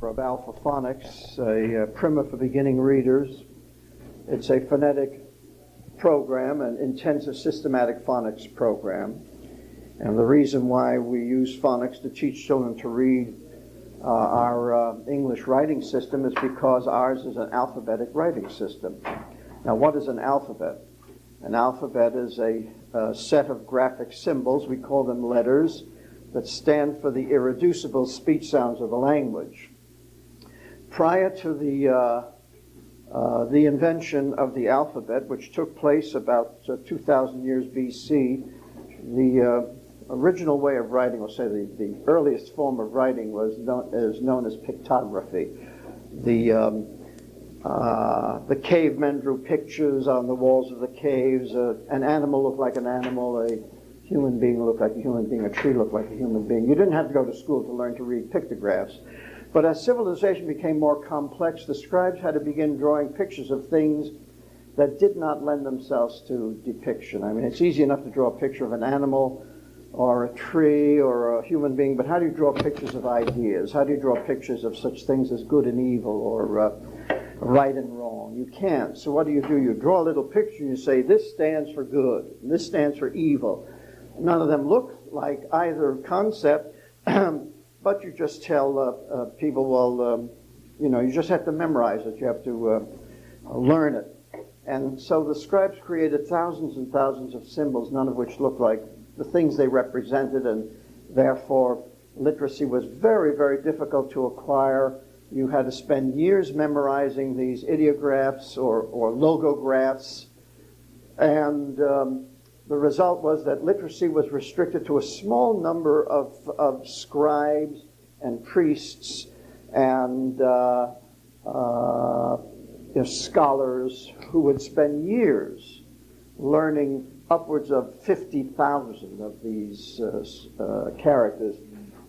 of Alpha-Phonics, a primer for beginning readers. It's a phonetic program, an intensive systematic phonics program. And the reason why we use phonics to teach children to read our English writing system is because ours is an alphabetic writing system. Now, what is an alphabet? An alphabet is a set of graphic symbols, we call them letters, that stand for the irreducible speech sounds of the language. Prior to the invention of the alphabet, which took place about 2,000 years BC, the original way of writing, or say the earliest form of writing, is known as pictography. The cavemen drew pictures on the walls of the caves. An animal looked like an animal, a human being looked like a human being, a tree looked like a human being. You didn't have to go to school to learn to read pictographs. But as civilization became more complex, the scribes had to begin drawing pictures of things that did not lend themselves to depiction. I mean, it's easy enough to draw a picture of an animal or a tree or a human being, but how do you draw pictures of ideas? How do you draw pictures of such things as good and evil or right and wrong? You can't. So what do? You draw a little picture and you say, this stands for good, and this stands for evil. None of them look like either concept, but you just tell people, well, you just have to memorize it. You have to learn it. And so the scribes created thousands and thousands of symbols, none of which looked like the things they represented, and therefore literacy was very, very difficult to acquire. You had to spend years memorizing these ideographs or logographs, and the result was that literacy was restricted to a small number of scribes and priests and scholars who would spend years learning upwards of 50,000 of these characters.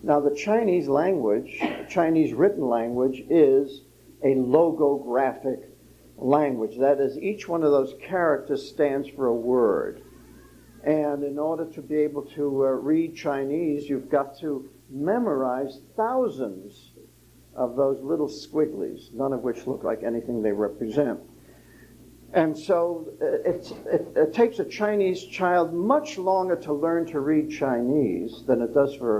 Now, the Chinese language, Chinese written language, is a logographic language. That is, each one of those characters stands for a word. And in order to be able to read Chinese, you've got to memorize thousands of those little squigglies, none of which look like anything they represent. And so it takes a Chinese child much longer to learn to read Chinese than it does for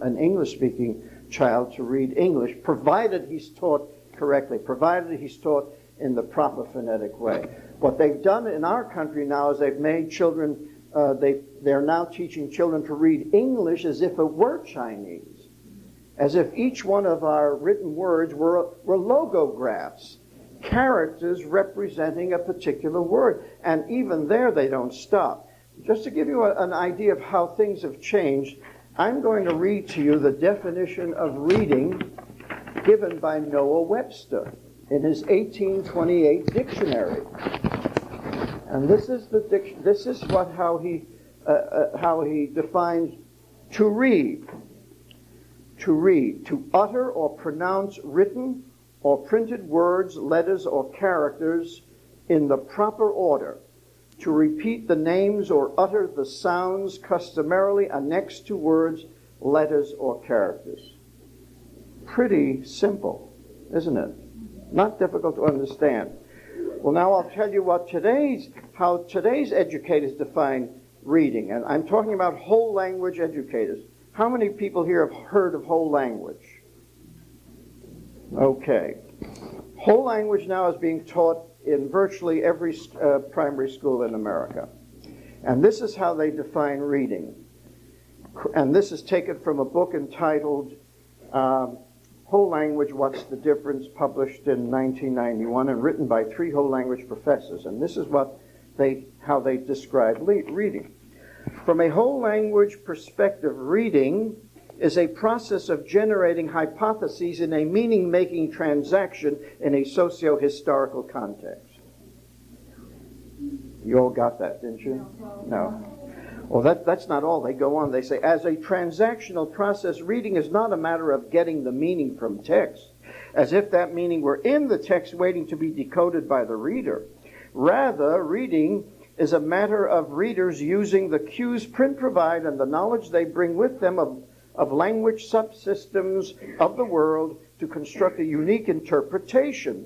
an English-speaking child to read English, provided he's taught correctly, provided he's taught in the proper phonetic way. What they've done in our country now is they've made children, they're now teaching children to read English as if it were Chinese, as if each one of our written words were logographs, characters representing a particular word. And even there they don't stop. Just to give you an idea of how things have changed, I'm going to read to you the definition of reading given by Noah Webster in his 1828 dictionary. And this is how he defines to read. To read, to utter or pronounce written or printed words, letters, or characters in the proper order, to repeat the names or utter the sounds customarily annexed to words, letters, or characters. Pretty simple, isn't it? Not difficult to understand. Well, now I'll tell you how today's educators define reading, and I'm talking about whole language educators. How many people here have heard of whole language? Okay. Whole language now is being taught in virtually every primary school in America. And this is how they define reading. And this is taken from a book entitled Whole Language, What's the Difference?, published in 1991 and written by 3 whole language professors. And this is how they describe reading. From a whole language perspective, reading is a process of generating hypotheses in a meaning-making transaction in a socio-historical context. You all got that, didn't you? No. Well, that's not all. They go on. They say, as a transactional process, reading is not a matter of getting the meaning from text, as if that meaning were in the text waiting to be decoded by the reader. Rather, reading is a matter of readers using the cues print provide and the knowledge they bring with them of language subsystems of the world to construct a unique interpretation.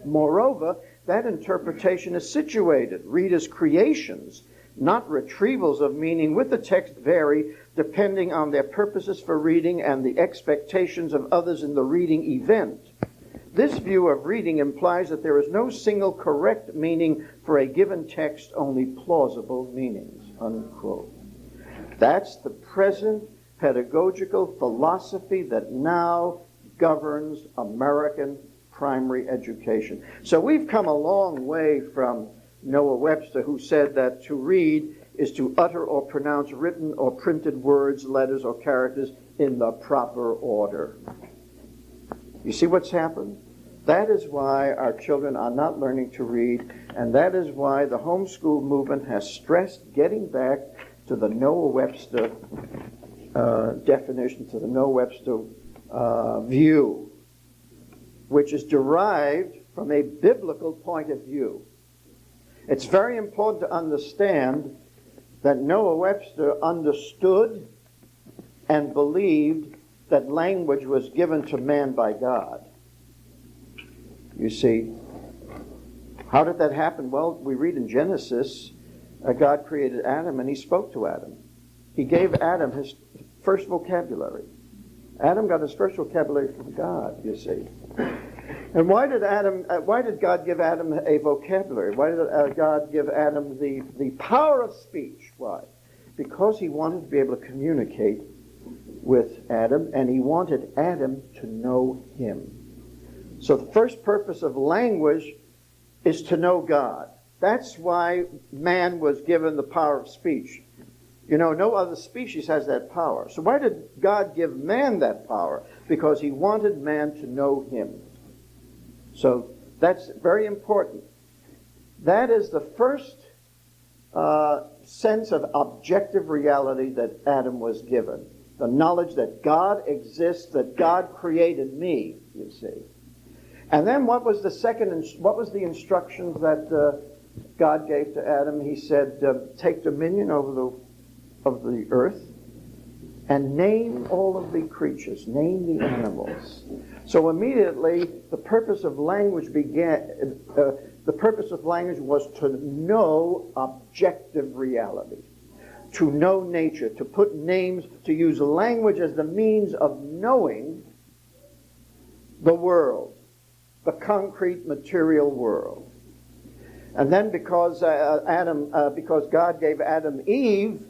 Moreover, that interpretation is situated. Readers' creations, not retrievals of meaning with the text, vary depending on their purposes for reading and the expectations of others in the reading event. This view of reading implies that there is no single correct meaning for a given text, only plausible meanings, unquote. That's the present pedagogical philosophy that now governs American primary education. So we've come a long way from Noah Webster, who said that to read is to utter or pronounce written or printed words, letters, or characters in the proper order. You see what's happened? That is why our children are not learning to read, and that is why the homeschool movement has stressed getting back to the Noah Webster definition, to the Noah Webster view, which is derived from a biblical point of view. It's very important to understand that Noah Webster understood and believed that language was given to man by God. You see, how did that happen? Well, we read in Genesis, God created Adam and he spoke to Adam. He gave Adam his first vocabulary. Adam got his first vocabulary from God, you see. And why did God give Adam a vocabulary? Why did God give Adam the power of speech? Why? Because he wanted to be able to communicate with Adam, and he wanted Adam to know him. So the first purpose of language is to know God. That's why man was given the power of speech. You know, no other species has that power. So why did God give man that power? Because he wanted man to know him. So that's very important. That is the first sense of objective reality that Adam was given. The knowledge that God exists, that God created me, you see. And then what was the instructions that God gave to Adam? He said, take dominion over the earth and name all of the creatures, name the animals. So immediately the purpose of language was to know objective reality, to know nature, to put names, to use language as the means of knowing the world, the concrete material world. And then because God gave Adam Eve,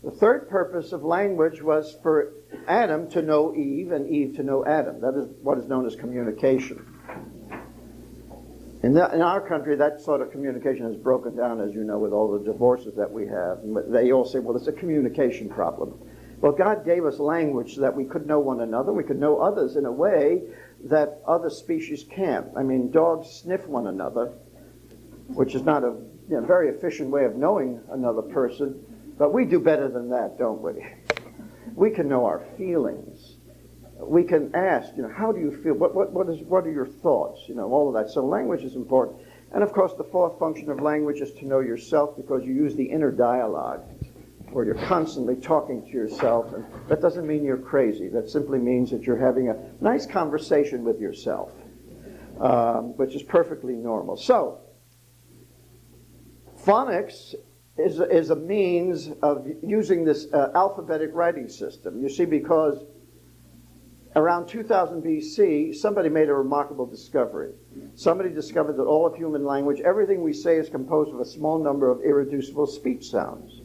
the third purpose of language was for Adam to know Eve and Eve to know Adam. That is what is known as communication. In our country, that sort of communication is broken down, as you know, with all the divorces that we have. They all say, well, it's a communication problem. Well, God gave us language so that we could know one another. We could know others in a way that other species can't. I mean, dogs sniff one another, which is not a very efficient way of knowing another person. But we do better than that, don't we? We can know our feelings. We can ask, how do you feel? What are your thoughts? All of that. So language is important. And of course, the fourth function of language is to know yourself, because you use the inner dialogue, where you're constantly talking to yourself. And that doesn't mean you're crazy. That simply means that you're having a nice conversation with yourself, which is perfectly normal. So, phonics is a means of using this alphabetic writing system. You see, because around 2000 BC, somebody made a remarkable discovery. Somebody discovered that all of human language, everything we say, is composed of a small number of irreducible speech sounds.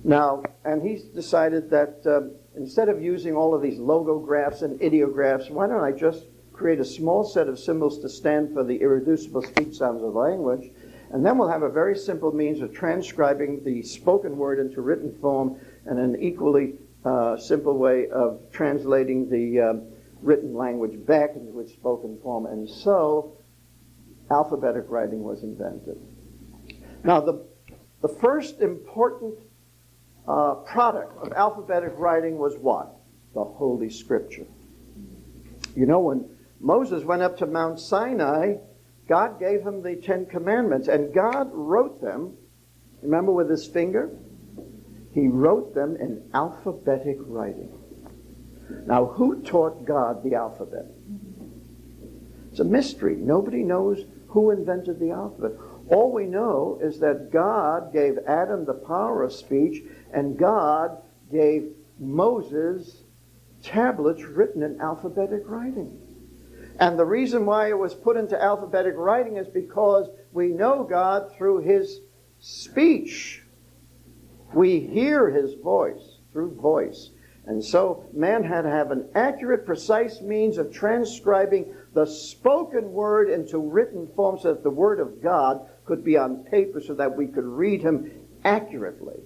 Now, and he decided that instead of using all of these logographs and ideographs, why don't I just create a small set of symbols to stand for the irreducible speech sounds of language, and then we'll have a very simple means of transcribing the spoken word into written form, and an equally simple way of translating the written language back into its spoken form. And so alphabetic writing was invented. Now, the first important product of alphabetic writing was what? The Holy Scripture. When Moses went up to Mount Sinai, God gave him the 10 Commandments, and God wrote them, remember, with his finger? He wrote them in alphabetic writing. Now, who taught God the alphabet? It's a mystery. Nobody knows who invented the alphabet. All we know is that God gave Adam the power of speech, and God gave Moses tablets written in alphabetic writing. And the reason why it was put into alphabetic writing is because we know God through his speech. We hear his voice through voice. And so man had to have an accurate, precise means of transcribing the spoken word into written form so that the word of God could be on paper so that we could read him accurately,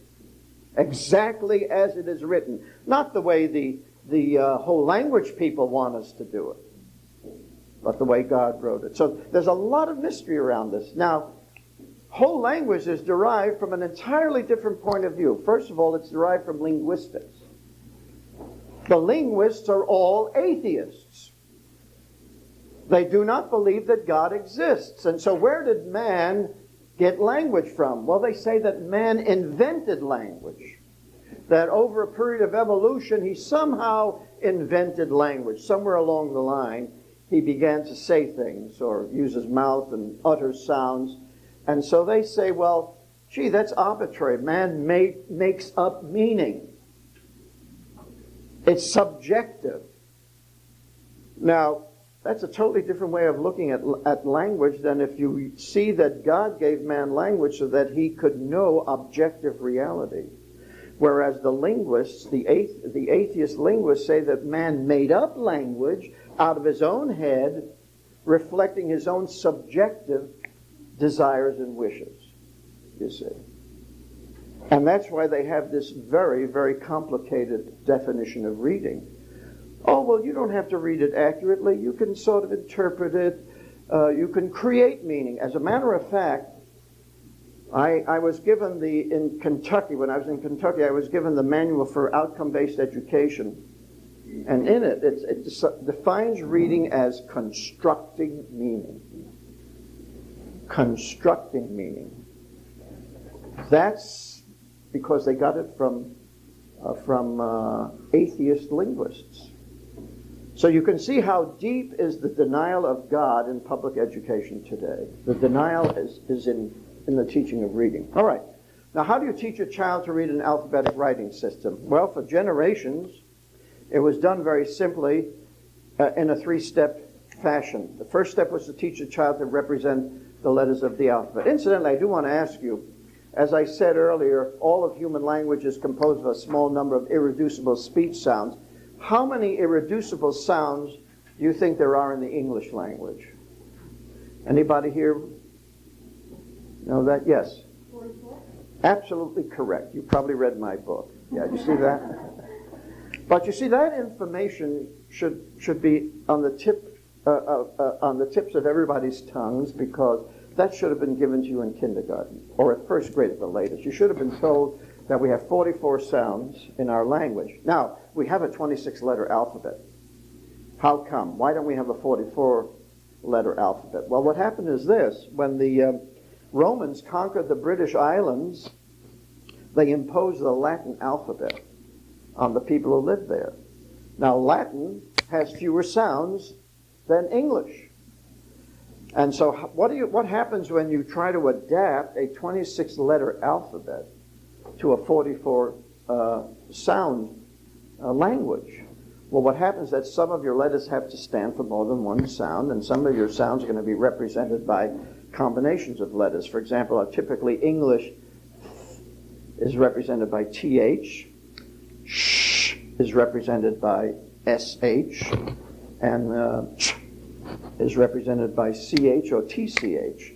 exactly as it is written. Not the way the whole language people want us to do it, but the way God wrote it. So there's a lot of mystery around this. Now, whole language is derived from an entirely different point of view. First of all, it's derived from linguistics. The linguists are all atheists. They do not believe that God exists. And so where did man get language from? Well, they say that man invented language. That over a period of evolution, he somehow invented language. Somewhere along the line, he began to say things or use his mouth and utter sounds. And so they say, well, gee, that's arbitrary. Man makes up meaning. It's subjective. Now, that's a totally different way of looking at language than if you see that God gave man language so that he could know objective reality. Whereas the linguists, the atheist linguists say that man made up language out of his own head, reflecting his own subjective desires and wishes, you see. And that's why they have this very, very complicated definition of reading. Oh, well, you don't have to read it accurately. You can sort of interpret it. You can create meaning. As a matter of fact, I was given in Kentucky, when I was in Kentucky, I was given the manual for outcome-based education. And in it, it defines reading as constructing meaning. Constructing meaning. That's because they got it from atheist linguists. So you can see how deep is the denial of God in public education today. The denial is in the teaching of reading. All right. Now, how do you teach a child to read an alphabetic writing system? Well, for generations, it was done very simply in a three-step fashion. The first step was to teach a child to represent the letters of the alphabet. Incidentally, I do want to ask you, as I said earlier, all of human language is composed of a small number of irreducible speech sounds. How many irreducible sounds do you think there are in the English language? Anybody here know that? Yes. 44? Absolutely correct. You probably read my book. Yeah, you see that? But you see, that information should be on the tips of everybody's tongues, because that should have been given to you in kindergarten or at first grade at the latest. You should have been told that we have 44 sounds in our language. Now, we have a 26-letter alphabet. How come? Why don't we have a 44-letter alphabet? Well, what happened is this. When the Romans conquered the British Islands, they imposed the Latin alphabet on the people who lived there. Now, Latin has fewer sounds than English. And so what happens when you try to adapt a 26-letter alphabet to a 44-sound language? Well, what happens is that some of your letters have to stand for more than one sound, and some of your sounds are going to be represented by combinations of letters. For example, typically English is represented by TH, sh is represented by SH, and ch is represented by CH or TCH.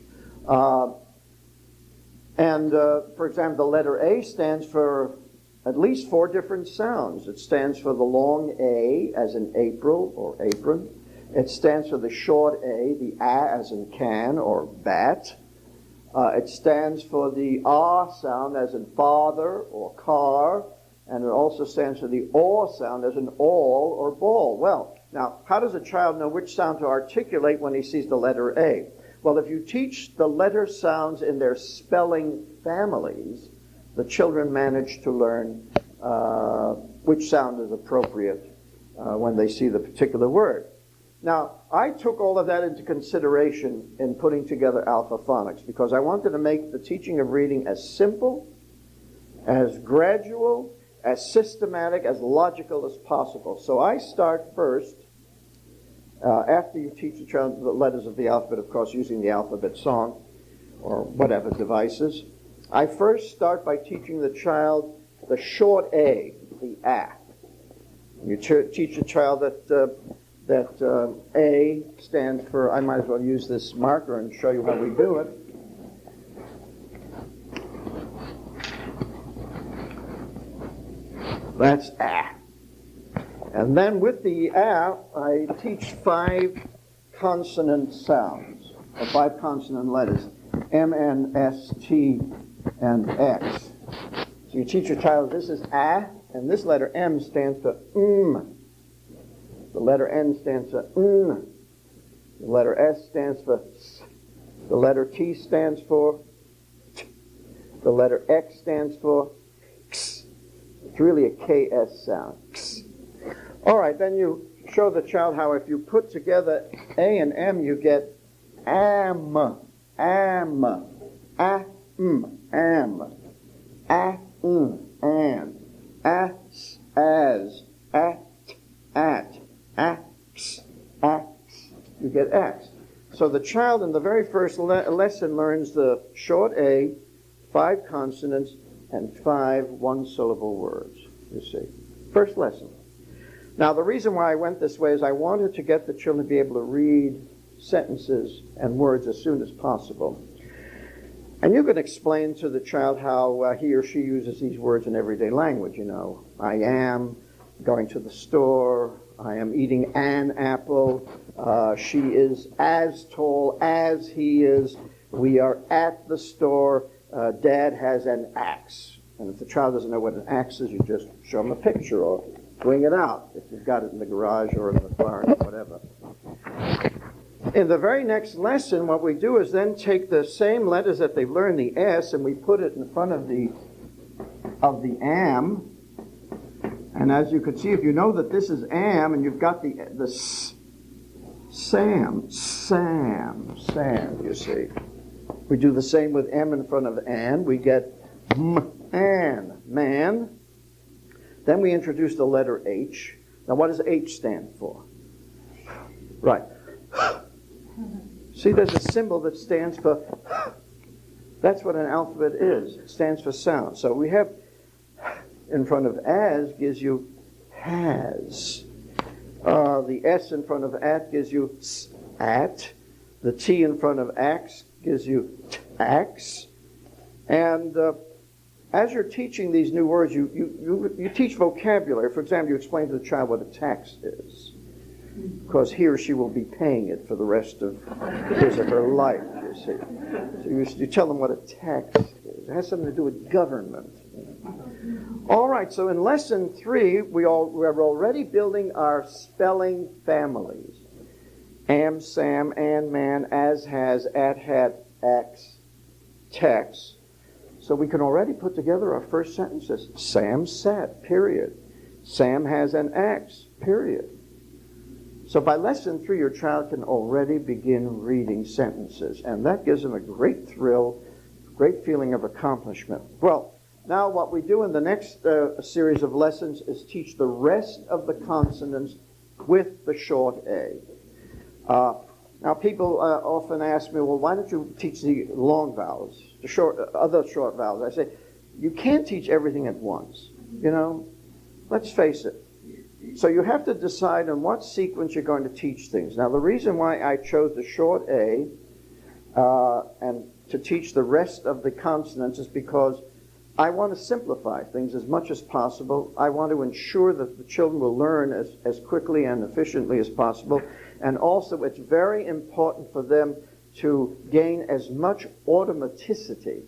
For example, the letter A stands for at least 4 different sounds. It stands for the long A, as in April or apron. It stands for the short A, the A as in can or bat. It stands for the R sound as in father or car. And it also stands for the aw sound as in all or ball. Well, now, how does a child know which sound to articulate when he sees the letter A? Well, if you teach the letter sounds in their spelling families, the children manage to learn which sound is appropriate when they see the particular word. Now, I took all of that into consideration in putting together Alpha-Phonics because I wanted to make the teaching of reading as simple, as gradual, as systematic, as logical as possible. So I start first, after you teach the child the letters of the alphabet, of course, using the alphabet song or whatever devices. I first start by teaching the child the short A, the A. You teach a child that A stands for, I might as well use this marker and show you how we do it. That's A. And then with the A, I teach 5 consonant sounds, or 5 consonant letters, M, N, S, T, and X. So you teach your child this is A, and this letter M stands for The letter N stands for The letter S stands for S. The letter T stands for T. The letter X stands for X. It's really a KS sound. X. All right, then you show the child how if you put together A and M, you get am, am, am, and, as, at, ax. You get X. So the child in the very first lesson learns the short A, 5 consonants, and 5 one-syllable words, you see. First lesson. Now, the reason why I went this way is I wanted to get the children to be able to read sentences and words as soon as possible. And you can explain to the child how he or she uses these words in everyday language, you know. I am going to the store. I am eating an apple. She is as tall as he is. We are at the store. Dad has an axe. And if the child doesn't know what an axe is, you just show them a picture or bring it out if you've got it in the garage or in the barn or whatever. In the very next lesson, what we do is then take the same letters that they've learned, the S, and we put it in front of the am. And as you can see, if you know that this is am, and you've got the Sam, you see. We do the same with M in front of an. We get an, man. Then we introduce the letter H. Now, what does H stand for? Right. See, there's a symbol that stands for, that's what an alphabet is. It stands for sound. So we have in front of as gives you has. The S in front of at gives you at. The T in front of ax gives you tax. And as you're teaching these new words, you teach vocabulary. For example, you explain to the child what a tax is, because he or she will be paying it for the rest of his or her life, you see. So you tell them what a tax is. It has something to do with government. All right, so in lesson 3, we're already building our spelling families. Am, sam, and, man, as, has, at, had, ax, tax. So we can already put together our first sentences. Sam sat, period. Sam has an axe, period. So by lesson 3, your child can already begin reading sentences, and that gives them a great thrill, great feeling of accomplishment. Well, now what we do in the next series of lessons is teach the rest of the consonants with the short A. Now people often ask me, well, why don't you teach the long vowels, the other short vowels? I say, you can't teach everything at once, you know? Let's face it. So you have to decide on what sequence you're going to teach things. Now, the reason why I chose the short A and to teach the rest of the consonants is because I want to simplify things as much as possible. I want to ensure that the children will learn as quickly and efficiently as possible. And also, it's very important for them to gain as much automaticity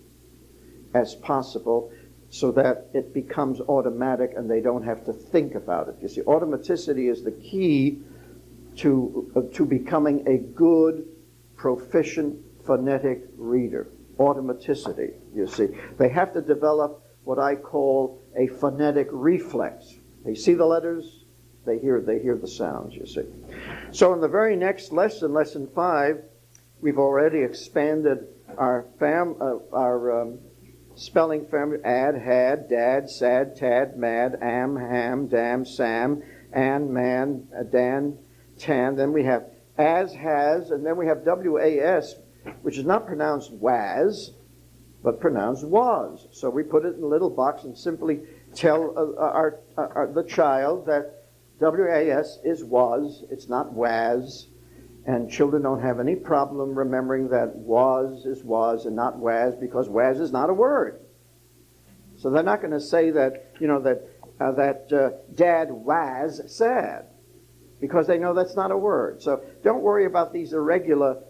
as possible so that it becomes automatic and they don't have to think about it. You see, automaticity is the key to becoming a good, proficient, phonetic reader. Automaticity, you see. They have to develop what I call a phonetic reflex. They see the letters, They hear the sounds, you see. So in the very next lesson, lesson 5, we've already expanded our spelling family: ad, had, dad, sad, tad, mad, am, ham, dam, sam, and, man, dan, tan. Then we have as, has, and then we have was, which is not pronounced was, but pronounced was. So we put it in a little box and simply tell the child that was is was, it's not was, and children don't have any problem remembering that was is was and not was, because was is not a word. So they're not going to say that, Dad was sad, because they know that's not a word. So don't worry about these irregular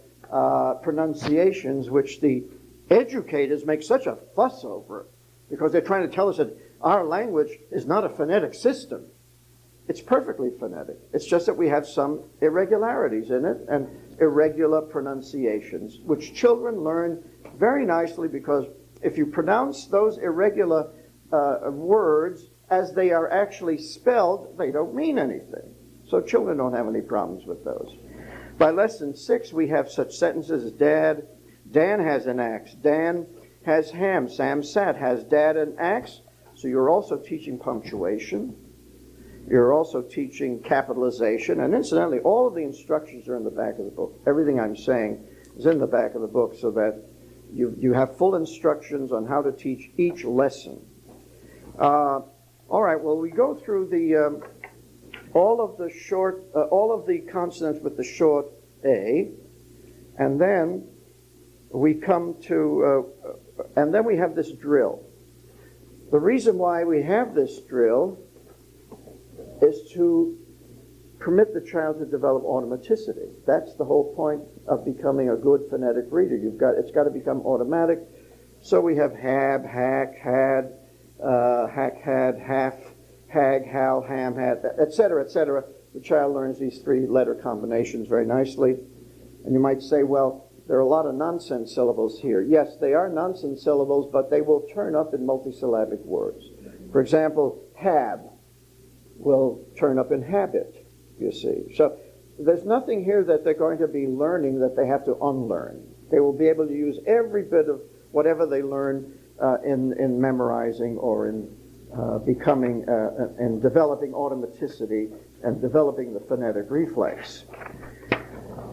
pronunciations, which the educators make such a fuss over, because they're trying to tell us that our language is not a phonetic system. It's perfectly phonetic. It's just that we have some irregularities in it and irregular pronunciations, which children learn very nicely, because if you pronounce those irregular words as they are actually spelled, they don't mean anything. So children don't have any problems with those. By lesson 6, we have such sentences as Dan has an axe. Dan has ham. Sam sat. Has Dad an axe? So you're also teaching punctuation. You're also teaching capitalization. And incidentally, all of the instructions are in the back of the book. Everything I'm saying is in the back of the book, so that you have full instructions on how to teach each lesson. All right, well, we go through all of the consonants with the short A, and then we come to, and then we have this drill. The reason why we have this drill is to permit the child to develop automaticity. That's the whole point of becoming a good phonetic reader. It's got to become automatic. So we have hab, hack, had, half, hag, how, ham, had, etc., etc. The child learns these 3-letter combinations very nicely. And you might say, well, there are a lot of nonsense syllables here. Yes, they are nonsense syllables, but they will turn up in multisyllabic words. For example, hab will turn up in habit, you see. So there's nothing here that they're going to be learning that they have to unlearn. They will be able to use every bit of whatever they learn in memorizing or in becoming and developing automaticity and developing the phonetic reflex.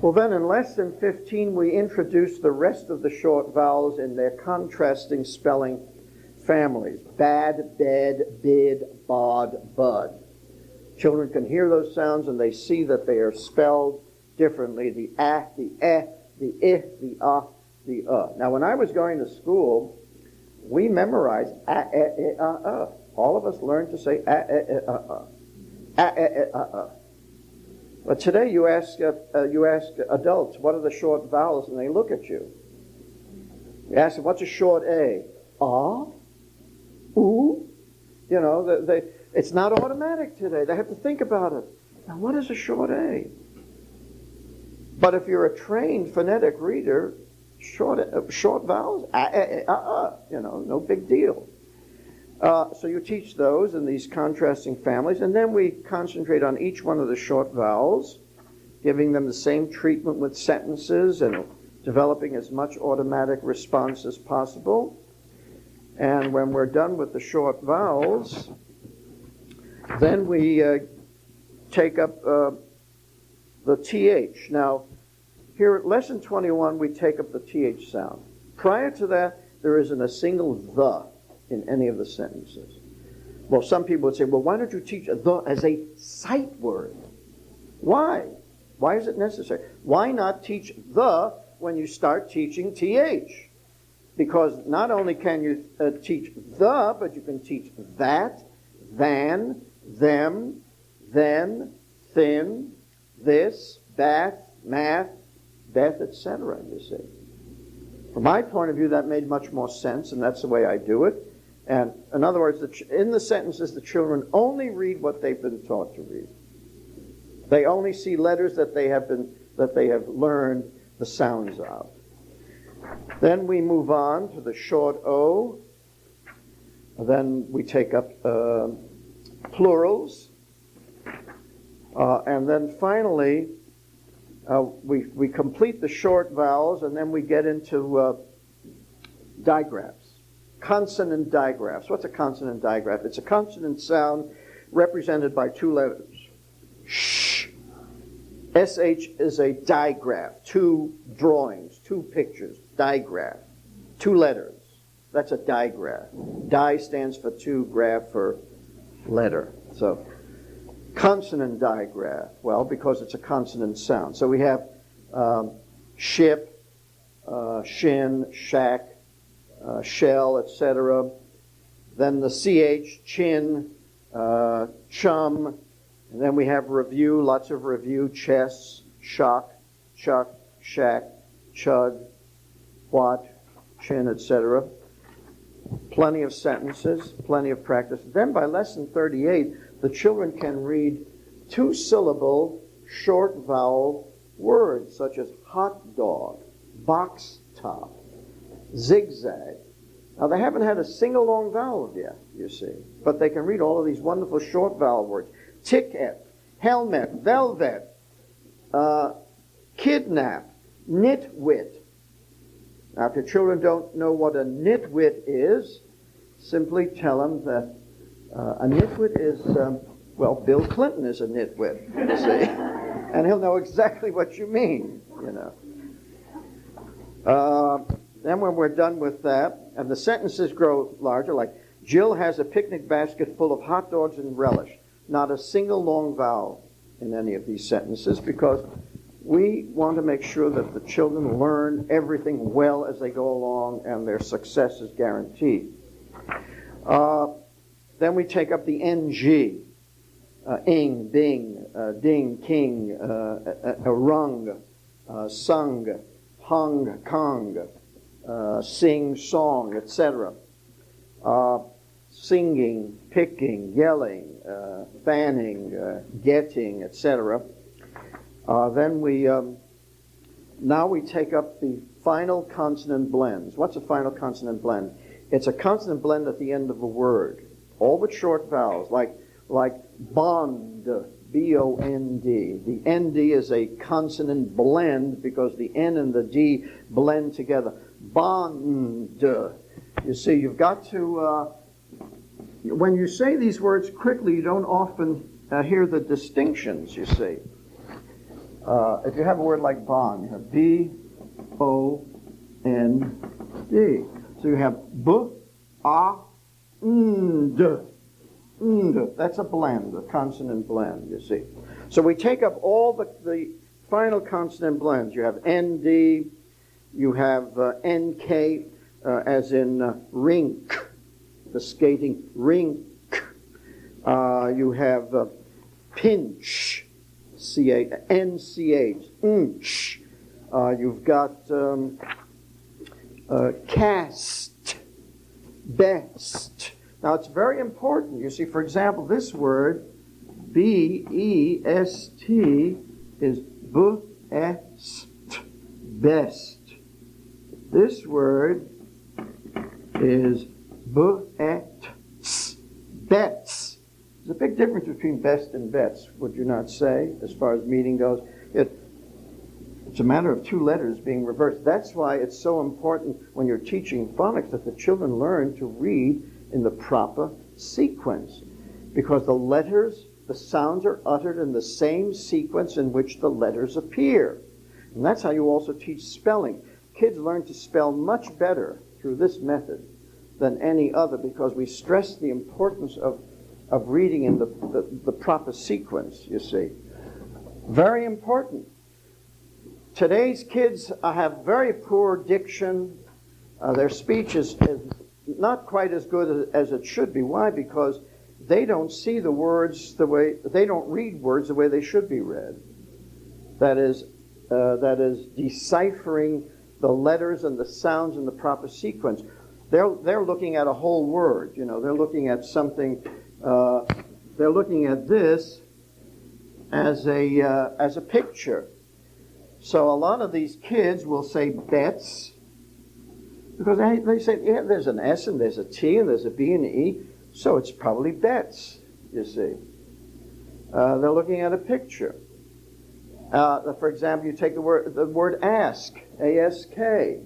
Well, then in lesson 15, we introduce the rest of the short vowels in their contrasting spelling families: bad, bed, bid, bod, bud. Children can hear those sounds and they see that they are spelled differently: the a, the eh, the I, the the. Now, when I was going to school, we memorized a, e, I. All of us learned to say a, e, I. A, e, I. But today you ask adults, what are the short vowels, and they look at you. You ask them, what's a short A? Ah? Ooh? You know, it's not automatic today. They have to think about it. Now, what is a short A? But if you're a trained phonetic reader, short vowels, you know, no big deal. So you teach those in these contrasting families, and then we concentrate on each one of the short vowels, giving them the same treatment with sentences and developing as much automatic response as possible. And when we're done with the short vowels, then we take up the TH. Now, here at lesson 21, we take up the TH sound. Prior to that, there isn't a single the in any of the sentences. Well, some people would say, well, why don't you teach the as a sight word? Why? Why is it necessary? Why not teach the when you start teaching TH? Because not only can you teach the, but you can teach that, than, them, then, thin, this, that, math, Beth, etc., you see. From my point of view, that made much more sense, and that's the way I do it. And in other words, in the sentences, the children only read what they've been taught to read. They only see letters that they have learned the sounds of. Then we move on to the short O. Then we take up plurals. And then finally, we complete the short vowels, and then we get into digraphs. Consonant digraphs. What's a consonant digraph? It's a consonant sound represented by two letters. Sh. SH is a digraph. Two drawings, two pictures. Digraph. Two letters. That's a digraph. Di stands for two, graph for letter. So, consonant digraph. Well, because it's a consonant sound. So we have ship, shin, shack, shell, etc. Then the CH, chin, chum. And then we have review, lots of review, chess, shock, chuck, shack, chug, what, chin, etc. Plenty of sentences, plenty of practice. Then by lesson 38, the children can read two-syllable short vowel words such as hot dog, box top, zigzag. Now, they haven't had a single long vowel yet, you see, but they can read all of these wonderful short vowel words. Ticket, helmet, velvet, kidnap, nitwit. Now, if your children don't know what a nitwit is, simply tell them that a nitwit is, well, Bill Clinton is a nitwit, you see, and he'll know exactly what you mean, you know. Then when we're done with that, and the sentences grow larger, like, Jill has a picnic basket full of hot dogs and relish. Not a single long vowel in any of these sentences, because we want to make sure that the children learn everything well as they go along and their success is guaranteed. Then we take up the NG. Ing, bing, ding, king, rung, sung, hung, kong, sing, song, etc. Singing, picking, yelling, fanning, getting, etc. Then now we take up the final consonant blends. What's a final consonant blend? It's a consonant blend at the end of a word, all but short vowels, like bond, B-O-N-D. The N-D is a consonant blend because the N and the D blend together. Bond. You see, you've got to, when you say these words quickly, you don't often hear the distinctions, you see. If you have a word like bond, you have B-O-N-D. So you have B-A-N-D. That's a blend, a consonant blend, you see. So we take up all the final consonant blends. You have ND, you have NK, as in rink, the skating rink. You have pinch, C-A, N-C-H, inch. You've got cast, best. Now, it's very important. You see, for example, this word, B-E-S-T, is b-est, best. This word is b-et-s, bets. There's a big difference between best and bets, would you not say, as far as meaning goes? It's a matter of two letters being reversed. That's why it's so important when you're teaching phonics that the children learn to read in the proper sequence, because the letters, the sounds are uttered in the same sequence in which the letters appear. And that's how you also teach spelling. Kids learn to spell much better through this method than any other, because we stress the importance of reading in the proper sequence, you see. Very important. Today's kids have very poor diction. Their speech is not quite as good as it should be. Why? Because they don't see the words the way, they don't read words the way they should be read. That is deciphering the letters and the sounds in the proper sequence. They're looking at a whole word. You know, they're looking at something. They're looking at this as a picture. So a lot of these kids will say bets, because they say, yeah, there's an S and there's a T and there's a B and an E, so it's probably bets, you see. They're looking at a picture. For example, you take the word ask, A-S-K.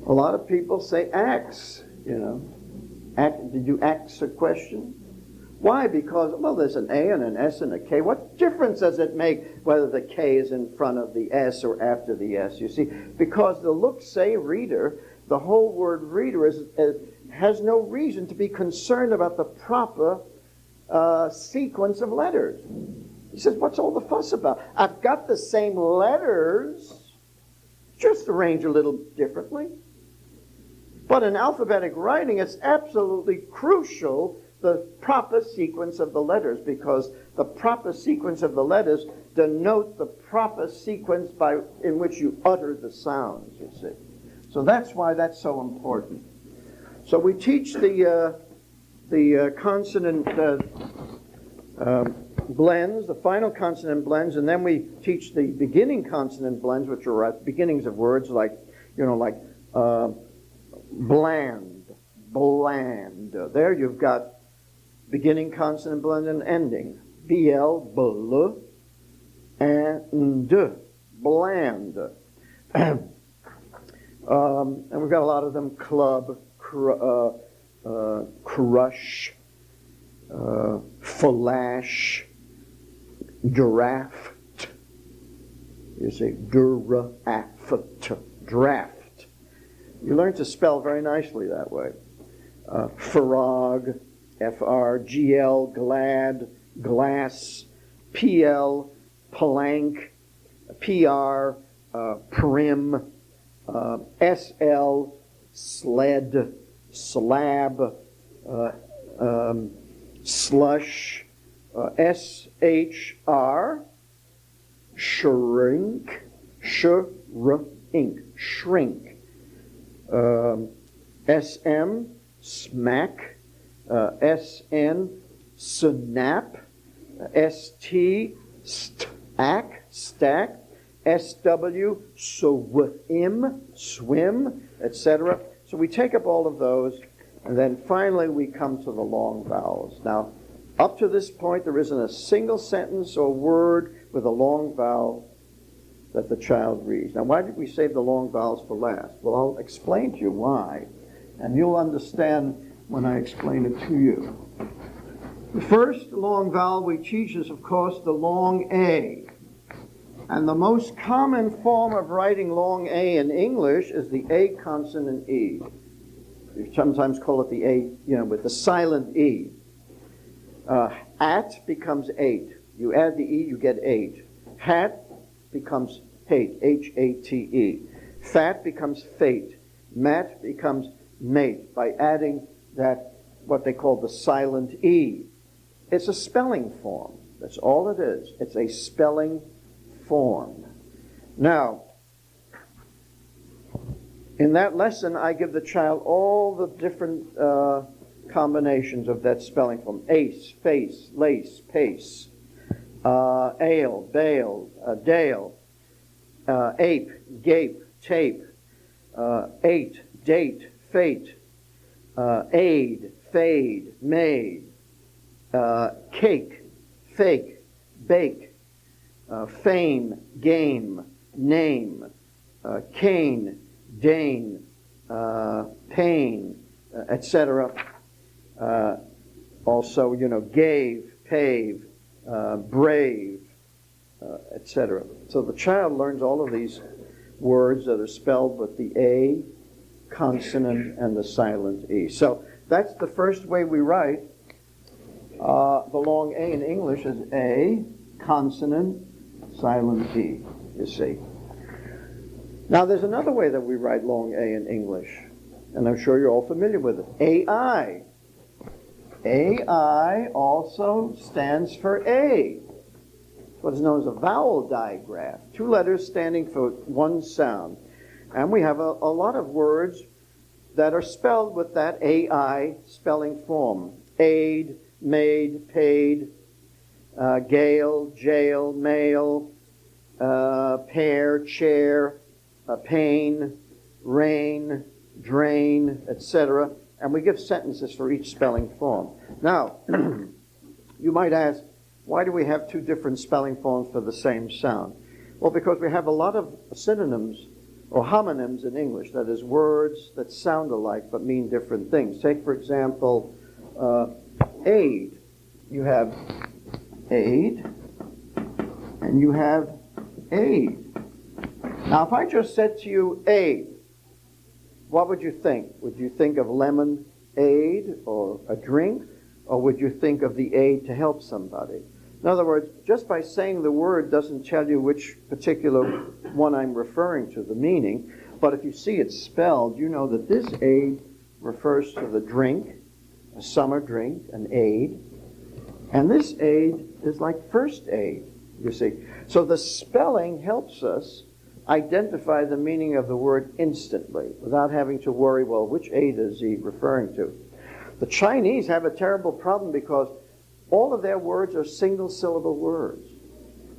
A lot of people say ax, you know. Did you ask a question? Why? Because, well, there's an A and an S and a K. What difference does it make whether the K is in front of the S or after the S, you see? Because the look-say reader, the whole word reader, has no reason to be concerned about the proper sequence of letters. He says, what's all the fuss about? I've got the same letters, just arranged a little differently. But in alphabetic writing, it's absolutely crucial the proper sequence of the letters, because the proper sequence of the letters denote the proper sequence in which you utter the sounds, you see. So that's why that's so important. So we teach the consonant blends, the final consonant blends, and then we teach the beginning consonant blends, which are at beginnings of words like, bland, bland. There you've got beginning consonant blend and ending. B-L, bl, and d, bland. And we've got a lot of them: club, crush, flash, draft. You say draft, draft. You learn to spell very nicely that way. Frog, F-R-G-L, glad, glass, P-L, plank, P-R, prim, S-L, sled, slab, slush, S-H-R, shrink, shrink, S-M, smack, S-N, snap, S-T, stack, S-W, swim, etc. So we take up all of those, and then finally we come to the long vowels. Now, up to this point, there isn't a single sentence or word with a long vowel that the child reads. Now, why did we save the long vowels for last? Well, I'll explain to you why, and you'll understand when I explain it to you. The first long vowel we teach is, of course, the long A. And the most common form of writing long A in English is the A consonant E. You sometimes call it the A, with the silent E. At becomes 8. You add the E, you get 8. Hat becomes hate, H-A-T-E. Fat becomes fate. Mat becomes mate by adding that, what they call the silent E. It's a spelling form. That's all it is. It's a spelling form. Now, in that lesson, I give the child all the different combinations of that spelling form. Ace, face, lace, pace. Ale, bale, dale. Ape, gape, tape. Eight, date, fate. Aid, fade, made. Cake, fake, bake. Fame, game, name. Cane, Dane, pain, etc. Also, gave, pave, brave, etc. So the child learns all of these words that are spelled with the A consonant and the silent E. So that's the first way we write the long A in English is A, consonant, silent E, you see. Now there's another way that we write long A in English, and I'm sure you're all familiar with it. A-I. A-I also stands for A. It's what is known as a vowel digraph. 2 letters standing for one sound. And we have a lot of words that are spelled with that A-I spelling form. Aid, made, paid, gale, jail, mail, pair, chair, pain, rain, drain, etc. And we give sentences for each spelling form. Now, You might ask, why do we have two different spelling forms for the same sound? Well, because we have a lot of synonyms or homonyms in English, that is, words that sound alike but mean different things. Take, for example, aid. You have aid, and you have aid. Now, if I just said to you aid, what would you think? Would you think of lemonade or a drink, or would you think of the aid to help somebody? In other words, just by saying the word doesn't tell you which particular one I'm referring to, the meaning, but if you see it spelled, you know that this aid refers to the drink, a summer drink, an aid, and this aid is like first aid, you see. So the spelling helps us identify the meaning of the word instantly without having to worry, well, which aid is he referring to? The Chinese have a terrible problem because all of their words are single-syllable words,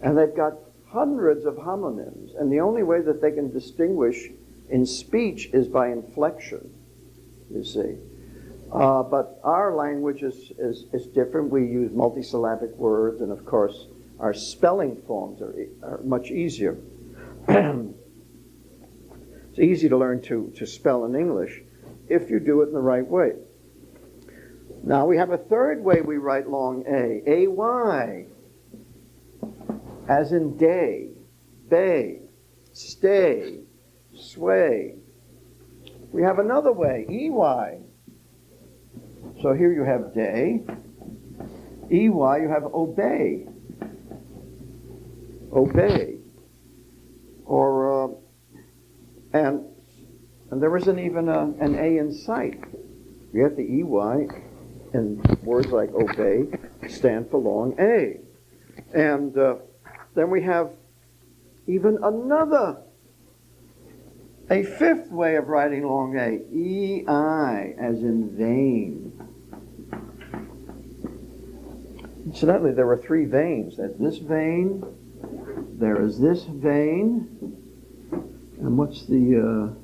and they've got hundreds of homonyms, and the only way that they can distinguish in speech is by inflection, you see. But our language is different. We use multisyllabic words, and of course, our spelling forms are much easier. It's easy to learn to spell in English if you do it in the right way. Now we have a third way we write long A, A-Y, as in day, bay, stay, sway. We have another way, E-Y. So here you have day, E-Y, you have obey, obey. Or, and there isn't even an A in sight. You have the E-Y, and words like obey stand for long A. And then we have even a fifth way of writing long A, E-I, as in vein. Incidentally, there are three veins. There's this vein, there is this vein, and what's the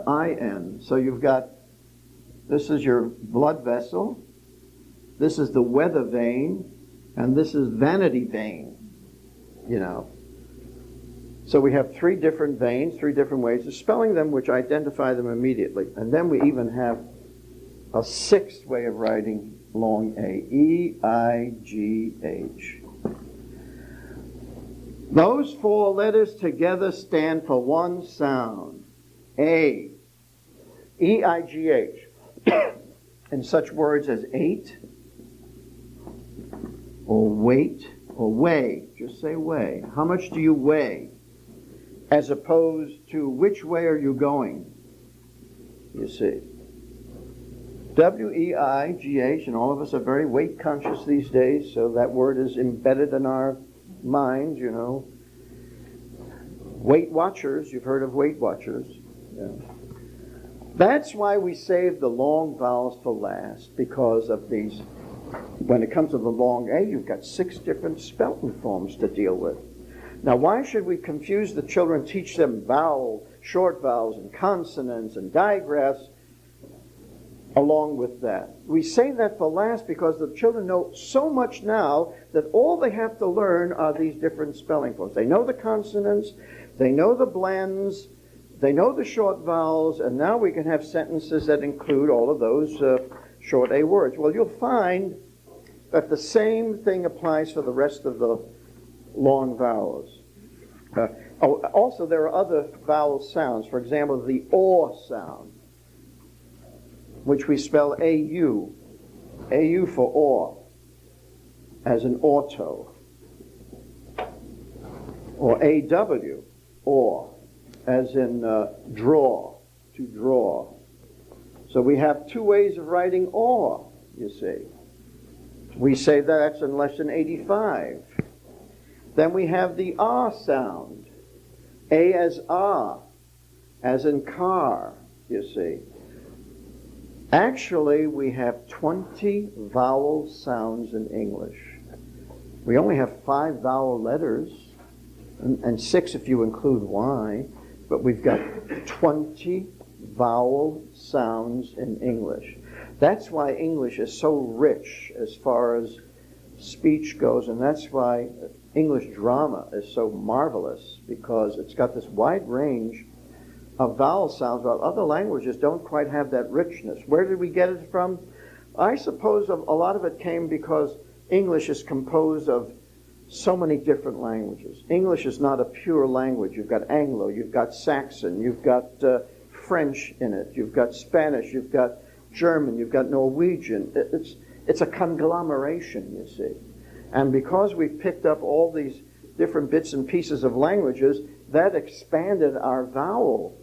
IN. So you've got, this is your blood vessel, this is the weather vein, and this is vanity vein, you know. So we have three different veins, three different ways of spelling them, which identify them immediately. And then we even have a sixth way of writing long A, E-I-G-H. Those four letters together stand for one sound, A, E-I-G-H. In such words as eight, or weight, or weigh. Just say weigh. How much do you weigh? As opposed to which way are you going? You see. W-E-I-G-H, and all of us are very weight conscious these days, so that word is embedded in our minds, you know. Weight Watchers, you've heard of Weight Watchers. Yeah. That's why we save the long vowels for last, because of these. When it comes to the long A, you've got 6 different spelling forms to deal with. Now, why should we confuse the children, teach them short vowels and consonants and digraphs along with that? We say that for last because the children know so much now that all they have to learn are these different spelling forms. They know the consonants, they know the blends, they know the short vowels, and now we can have sentences that include all of those short A words. Well, you'll find that the same thing applies for the rest of the long vowels. Also, there are other vowel sounds. For example, the O sound, which we spell A-U. A-U for or, as in auto. Or A-W, or, as in draw, to draw. So we have 2 ways of writing or, you see. We say that's in lesson 85. Then we have the R sound. A as ah, as in car, you see. Actually, we have 20 vowel sounds in English. We only have 5 vowel letters, and 6 if you include Y, but we've got 20 vowel sounds in English. That's why English is so rich as far as speech goes, and that's why English drama is so marvelous, because it's got this wide range of vowel sounds, while other languages don't quite have that richness. Where did we get it from? I suppose a lot of it came because English is composed of so many different languages. English is not a pure language. You've got Anglo, you've got Saxon, you've got French in it, you've got Spanish, you've got German, you've got Norwegian. It's a conglomeration, you see. And because we've picked up all these different bits and pieces of languages, that expanded our vowel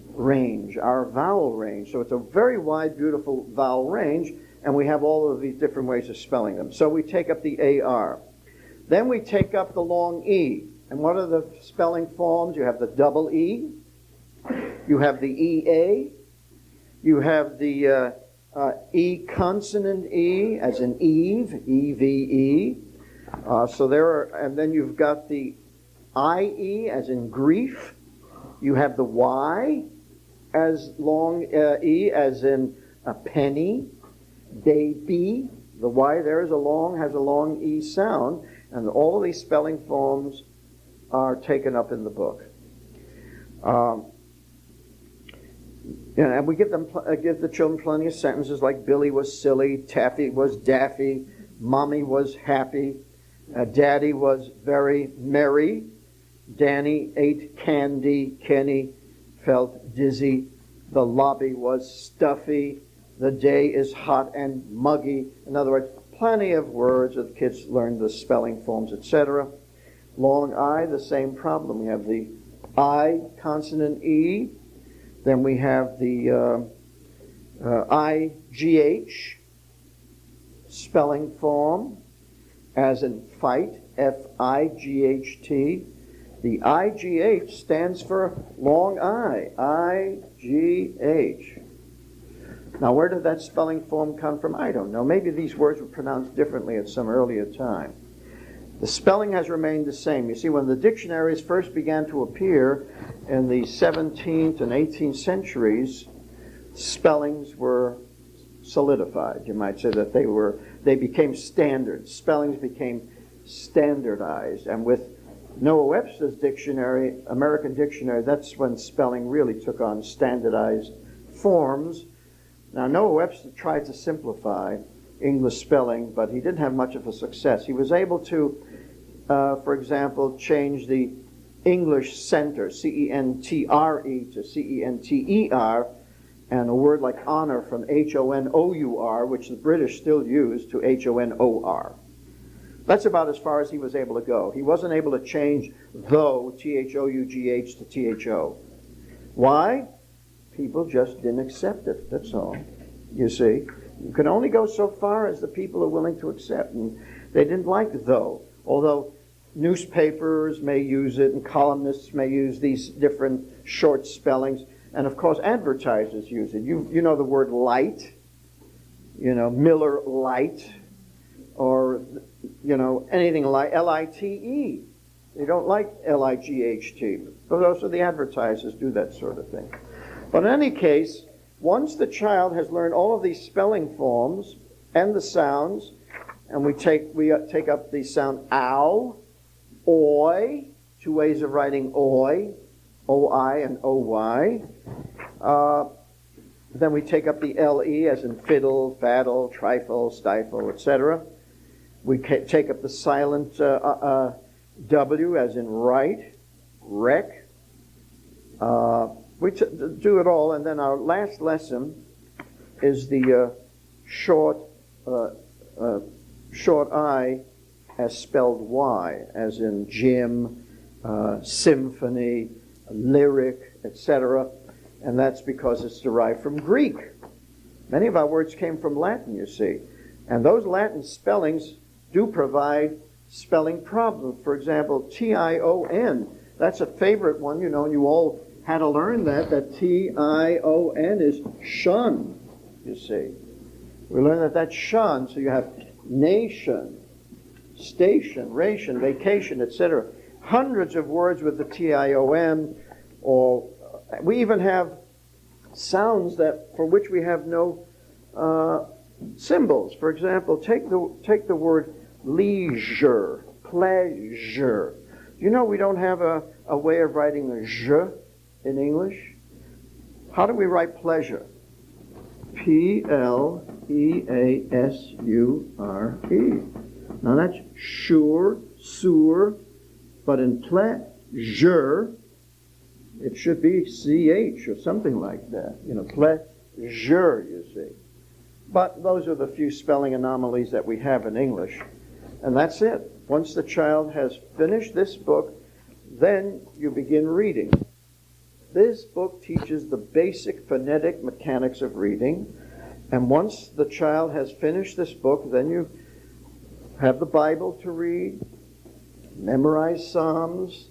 range. So it's a very wide, beautiful vowel range, and we have all of these different ways of spelling them. So we take up the AR. Then we take up the long E. And what are the spelling forms? You have the double E, you have the EA, you have the E consonant E, as in Eve, EVE. So there are, and then you've got the IE, as in grief. You have the Y, as long E, as in a penny. Baby, the Y there has a long E sound, and all of these spelling forms are taken up in the book. And we give the children plenty of sentences like Billy was silly, Taffy was daffy, Mommy was happy, Daddy was very merry, Danny ate candy, Kenny felt dizzy, the lobby was stuffy, the day is hot and muggy. In other words, plenty of words that the kids learn the spelling forms, etc. Long I, the same problem. We have the I consonant E. Then we have the IGH spelling form, as in fight, F-I-G-H-T. The IGH stands for long I, I-G-H. Now, where did that spelling form come from? I don't know. Maybe these words were pronounced differently at some earlier time. The spelling has remained the same. You see, when the dictionaries first began to appear in the 17th and 18th centuries, spellings were solidified. You might say that they became standard. Spellings became standardized. And with Noah Webster's dictionary, American Dictionary, that's when spelling really took on standardized forms. Now, Noah Webster tried to simplify English spelling, but he didn't have much of a success. He was able to, for example, change the English center, C-E-N-T-R-E, to C-E-N-T-E-R, and a word like honor from H-O-N-O-U-R, which the British still use, to H-O-N-O-R. That's about as far as he was able to go. He wasn't able to change though, T-H-O-U-G-H, to T-H-O. Why? People just didn't accept it, that's all. You see, you can only go so far as the people are willing to accept, and they didn't like though. Although newspapers may use it, and columnists may use these different short spellings, and of course advertisers use it. You know the word light, Miller Lite, or anything like L-I-T-E. They don't like L-I-G-H-T. But those are the advertisers do that sort of thing. But in any case, once the child has learned all of these spelling forms and the sounds, and we take up the sound ow, oi, two ways of writing oi, O-I and O-Y. Then we take up the L-E, as in fiddle, faddle, trifle, stifle, etc. We take up the silent W, as in right, wreck. We do it all, and then our last lesson is the short I as spelled Y, as in Jim, symphony, lyric, etc. And that's because it's derived from Greek. Many of our words came from Latin, you see. And those Latin spellings do provide spelling problems. For example, T-I-O-N, that's a favorite one, and you all had to learn that T-I-O-N is shun, you see. We learned that that's shun, so you have nation, station, ration, vacation, etc. Hundreds of words with the T-I-O-N, or we even have sounds for which we have no Symbols, for example, take the word leisure, pleasure. You know we don't have a way of writing the j in English. How do we write pleasure? Pleasure. Now that's sure, sour, but in pleasure, it should be ch or something like that. You know, pleasure, you see. But those are the few spelling anomalies that we have in English. And that's it. Once the child has finished this book, then you begin reading. This book teaches the basic phonetic mechanics of reading. And once the child has finished this book, then you have the Bible to read, memorize Psalms.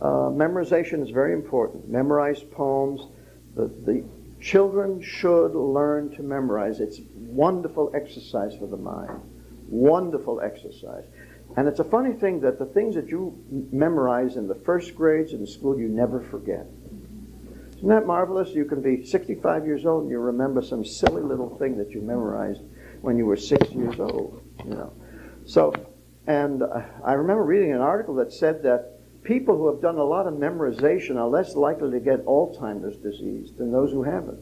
Memorization is very important. Memorize poems. The children should learn to memorize. It's wonderful exercise for the mind. Wonderful exercise. And it's a funny thing that the things that you memorize in the first grades in school, you never forget. Isn't that marvelous? You can be 65 years old and you remember some silly little thing that you memorized when you were 6 years old. You know. So, and I remember reading an article that said that people who have done a lot of memorization are less likely to get Alzheimer's disease than those who haven't.